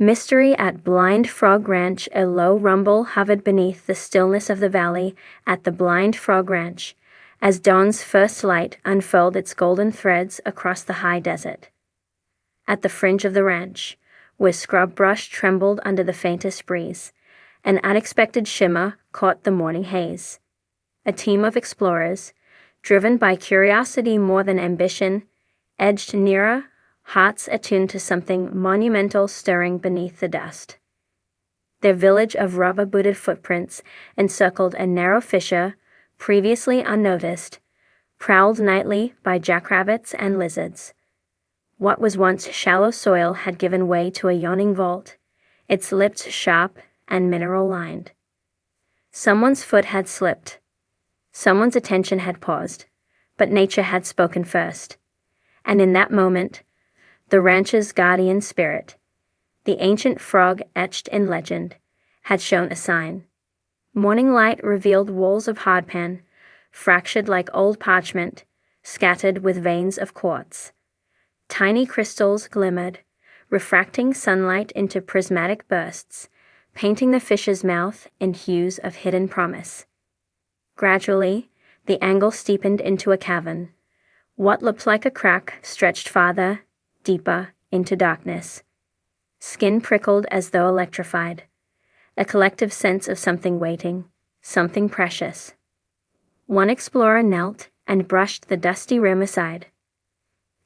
Mystery at Blind Frog Ranch. A low rumble hovered beneath the stillness of the valley at the Blind Frog Ranch, as dawn's first light unfurled its golden threads across the high desert. At the fringe of the ranch, where scrub brush trembled under the faintest breeze, an unexpected shimmer caught the morning haze. A team of explorers, driven by curiosity more than ambition, edged nearer, hearts attuned to something monumental stirring beneath the dust. Their village of rubber-booted footprints encircled a narrow fissure, previously unnoticed, prowled nightly by jackrabbits and lizards. What was once shallow soil had given way to a yawning vault, its lips sharp and mineral-lined. Someone's foot had slipped. Someone's attention had paused, but nature had spoken first. And in that moment, the ranch's guardian spirit, the ancient frog etched in legend, had shown a sign. Morning light revealed walls of hardpan, fractured like old parchment, scattered with veins of quartz. Tiny crystals glimmered, refracting sunlight into prismatic bursts, painting the fish's mouth in hues of hidden promise. Gradually, the angle steepened into a cavern. What looked like a crack stretched farther, deeper, into darkness. Skin prickled as though electrified. A collective sense of something waiting, something precious. One explorer knelt and brushed the dusty rim aside.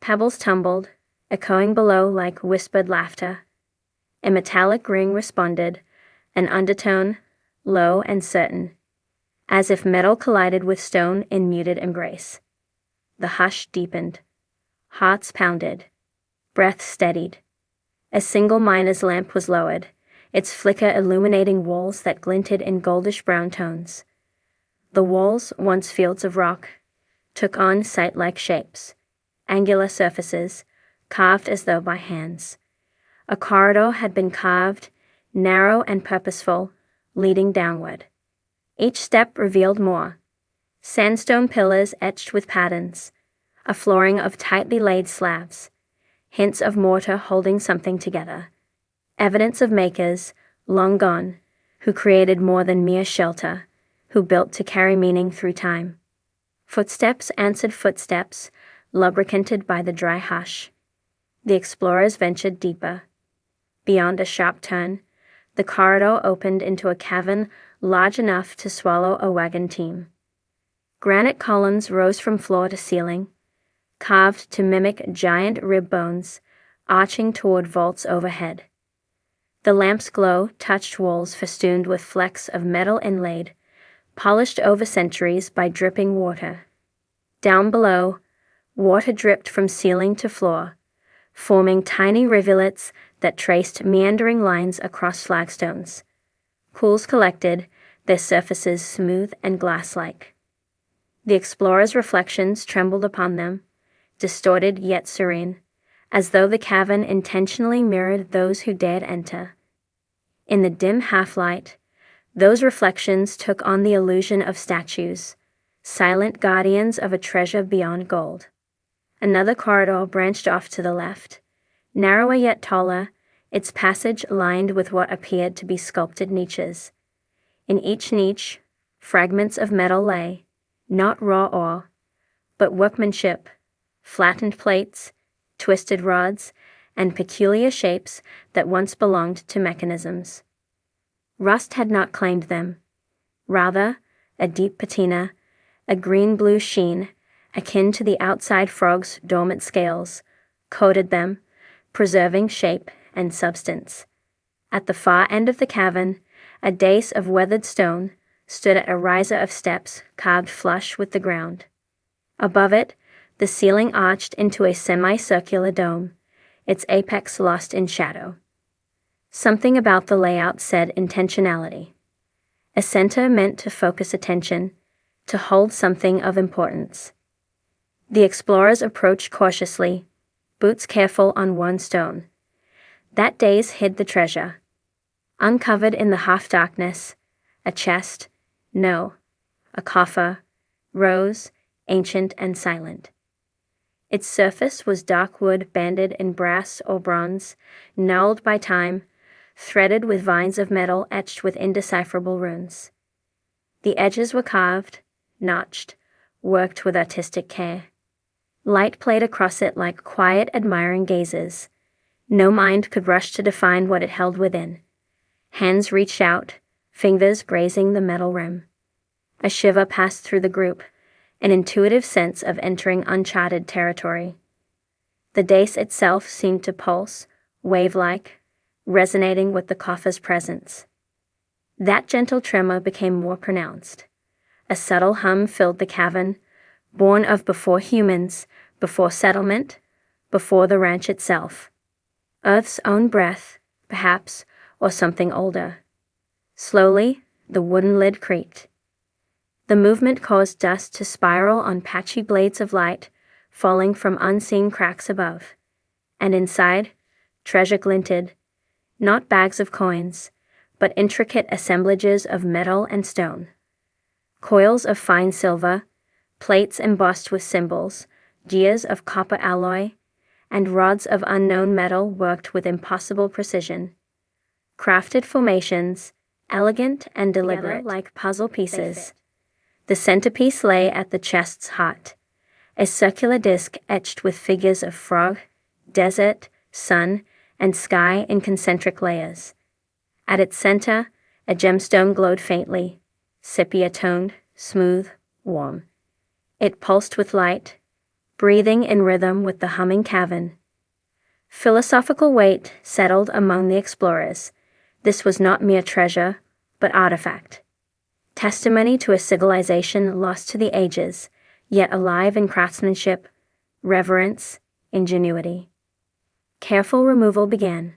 Pebbles tumbled, echoing below like whispered laughter. A metallic ring responded, an undertone, low and certain, as if metal collided with stone in muted embrace. The hush deepened. Hearts pounded. Breath steadied. A single miner's lamp was lowered, its flicker illuminating walls that glinted in goldish brown tones. The walls, once fields of rock, took on sight-like shapes, angular surfaces, carved as though by hands. A corridor had been carved, narrow and purposeful, leading downward. Each step revealed more. Sandstone pillars etched with patterns, a flooring of tightly laid slabs, hints of mortar holding something together. Evidence of makers, long gone, who created more than mere shelter, who built to carry meaning through time. Footsteps answered footsteps, lubricated by the dry hush. The explorers ventured deeper. Beyond a sharp turn, the corridor opened into a cavern large enough to swallow a wagon team. Granite columns rose from floor to ceiling, carved to mimic giant rib bones, arching toward vaults overhead. The lamp's glow touched walls festooned with flecks of metal inlaid, polished over centuries by dripping water. Down below, water dripped from ceiling to floor, forming tiny rivulets that traced meandering lines across flagstones. Pools collected, their surfaces smooth and glass-like. The explorers' reflections trembled upon them, distorted yet serene, as though the cavern intentionally mirrored those who dared enter. In the dim half-light, those reflections took on the illusion of statues, silent guardians of a treasure beyond gold. Another corridor branched off to the left, narrower yet taller, its passage lined with what appeared to be sculpted niches. In each niche, fragments of metal lay, not raw ore, but workmanship, flattened plates, twisted rods, and peculiar shapes that once belonged to mechanisms. Rust had not claimed them. Rather, a deep patina, a green-blue sheen, akin to the outside frog's dormant scales, coated them, preserving shape and substance. At the far end of the cavern, a dais of weathered stone stood at a riser of steps carved flush with the ground. Above it, the ceiling arched into a semicircular dome, its apex lost in shadow. Something about the layout said intentionality. A center meant to focus attention, to hold something of importance. The explorers approached cautiously, boots careful on one stone. That dais hid the treasure. Uncovered in the half-darkness, a chest, no, a coffer, rose, ancient and silent. Its surface was dark wood banded in brass or bronze, gnarled by time, threaded with vines of metal etched with indecipherable runes. The edges were carved, notched, worked with artistic care. Light played across it like quiet, admiring gazes. No mind could rush to define what it held within. Hands reached out, fingers grazing the metal rim. A shiver passed through the group, an intuitive sense of entering uncharted territory. The dais itself seemed to pulse, wave-like, resonating with the coffer's presence. That gentle tremor became more pronounced. A subtle hum filled the cavern, born of before humans, before settlement, before the ranch itself. Earth's own breath, perhaps, or something older. Slowly, the wooden lid creaked. The movement caused dust to spiral on patchy blades of light, falling from unseen cracks above. And inside, treasure glinted, not bags of coins, but intricate assemblages of metal and stone. Coils of fine silver, plates embossed with symbols, gears of copper alloy, and rods of unknown metal worked with impossible precision. Crafted formations, elegant and deliberate like puzzle pieces. The centerpiece lay at the chest's heart, a circular disc etched with figures of frog, desert, sun, and sky in concentric layers. At its center, a gemstone glowed faintly, sepia-toned, smooth, warm. It pulsed with light, breathing in rhythm with the humming cavern. Philosophical weight settled among the explorers. This was not mere treasure, but artifact. Testimony to a civilization lost to the ages, yet alive in craftsmanship, reverence, ingenuity. Careful removal began.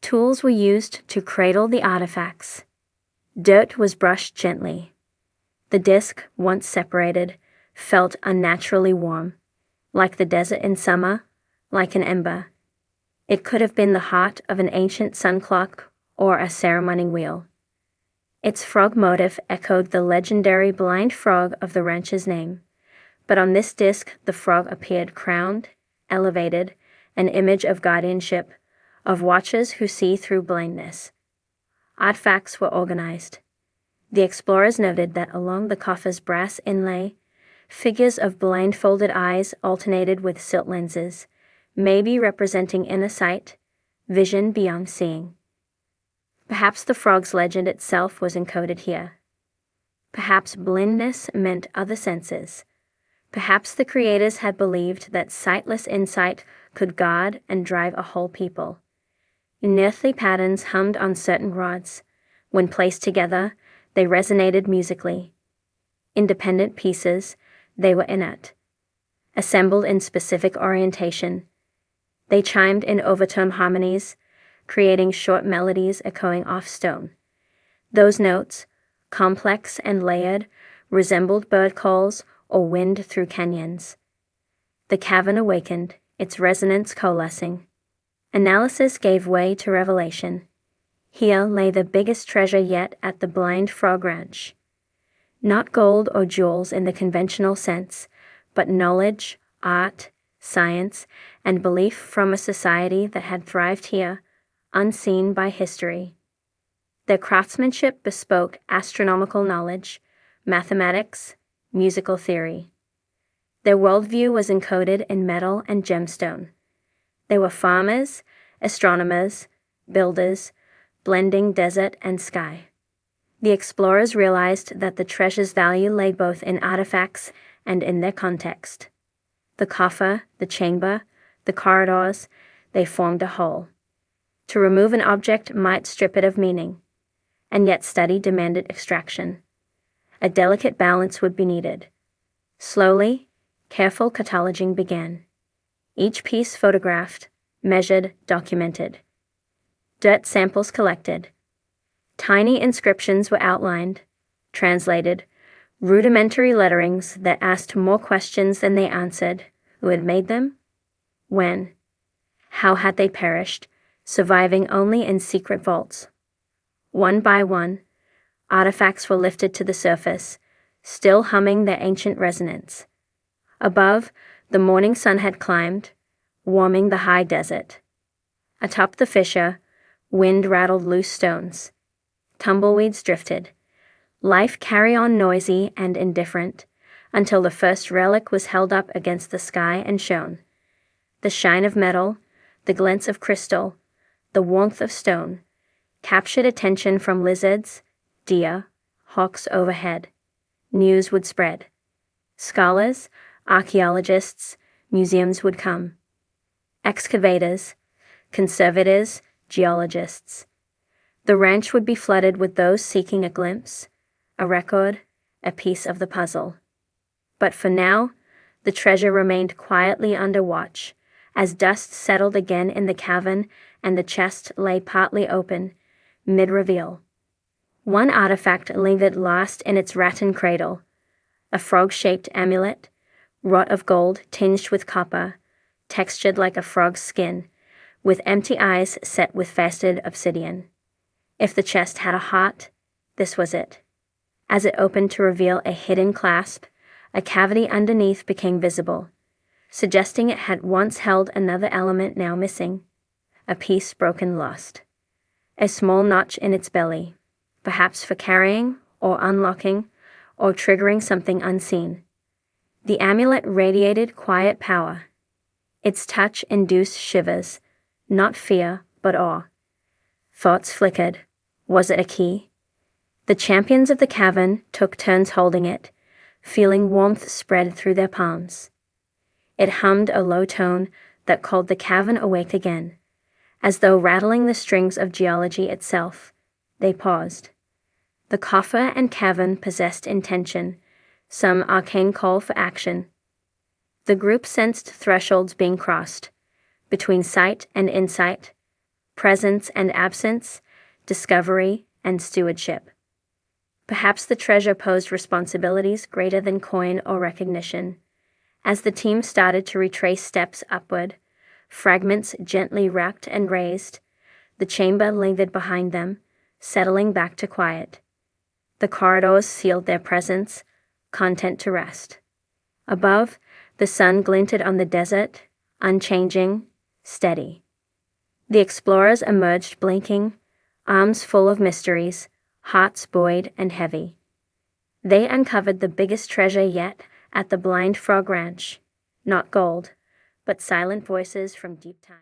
Tools were used to cradle the artifacts. Dirt was brushed gently. The disc, once separated, felt unnaturally warm, like the desert in summer, like an ember. It could have been the heart of an ancient sun clock or a ceremony wheel. Its frog motif echoed the legendary blind frog of the ranch's name, but on this disc the frog appeared crowned, elevated, an image of guardianship, of watchers who see through blindness. Artifacts were organized. The explorers noted that along the coffer's brass inlay, figures of blindfolded eyes alternated with silt lenses, maybe representing inner sight, vision beyond seeing. Perhaps the frog's legend itself was encoded here. Perhaps blindness meant other senses. Perhaps the creators had believed that sightless insight could guard and drive a whole people. Unearthly patterns hummed on certain rods. When placed together, they resonated musically. Independent pieces, they were inert. Assembled in specific orientation, they chimed in overtone harmonies, creating short melodies echoing off stone. Those notes, complex and layered, resembled bird calls or wind through canyons. The cavern awakened, its resonance coalescing. Analysis gave way to revelation. Here lay the biggest treasure yet at the Blind Frog Ranch. Not gold or jewels in the conventional sense, but knowledge, art, science, and belief from a society that had thrived here, unseen by history. Their craftsmanship bespoke astronomical knowledge, mathematics, musical theory. Their worldview was encoded in metal and gemstone. They were farmers, astronomers, builders, blending desert and sky. The explorers realized that the treasure's value lay both in artifacts and in their context. The coffer, the chamber, the corridors, they formed a whole. To remove an object might strip it of meaning, and yet study demanded extraction. A delicate balance would be needed. Slowly, careful cataloging began. Each piece photographed, measured, documented. Dirt samples collected. Tiny inscriptions were outlined, translated, rudimentary letterings that asked more questions than they answered. Who had made them? When? How had they perished, surviving only in secret vaults? One by one, artifacts were lifted to the surface, still humming their ancient resonance. Above, the morning sun had climbed, warming the high desert. Atop the fissure, Wind rattled loose stones. Tumbleweeds drifted. Life carried on noisy and indifferent, until the first relic was held up against the sky and shone. The shine of metal, the glints of crystal, the warmth of stone, captured attention from lizards, deer, hawks overhead. News would spread. Scholars, archaeologists, museums would come. Excavators, conservators, geologists. The ranch would be flooded with those seeking a glimpse, a record, a piece of the puzzle. But for now, the treasure remained quietly under watch, as dust settled again in the cavern and the chest lay partly open, mid-reveal. One artifact lingered last in its rattan cradle, a frog-shaped amulet, wrought of gold tinged with copper, textured like a frog's skin, with empty eyes set with faceted obsidian. If the chest had a heart, this was it. As it opened to reveal a hidden clasp, a cavity underneath became visible, suggesting it had once held another element now missing, a piece broken lost. A small notch in its belly, perhaps for carrying, or unlocking, or triggering something unseen. The amulet radiated quiet power. Its touch induced shivers, not fear, but awe. Thoughts flickered. Was it a key? The champions of the cavern took turns holding it, feeling warmth spread through their palms. It hummed a low tone that called the cavern awake again. As though rattling the strings of geology itself, they paused. The coffer and cavern possessed intention, some arcane call for action. The group sensed thresholds being crossed, between sight and insight, presence and absence, discovery and stewardship. Perhaps the treasure posed responsibilities greater than coin or recognition. As the team started to retrace steps upward, fragments gently wrapped and raised, the chamber lingered behind them, settling back to quiet. The corridors sealed their presence, content to rest. Above, the sun glinted on the desert, unchanging, steady. The explorers emerged blinking, arms full of mysteries, hearts buoyed and heavy. They uncovered the biggest treasure yet at the Blind Frog Ranch. Not gold, but silent voices from deep time.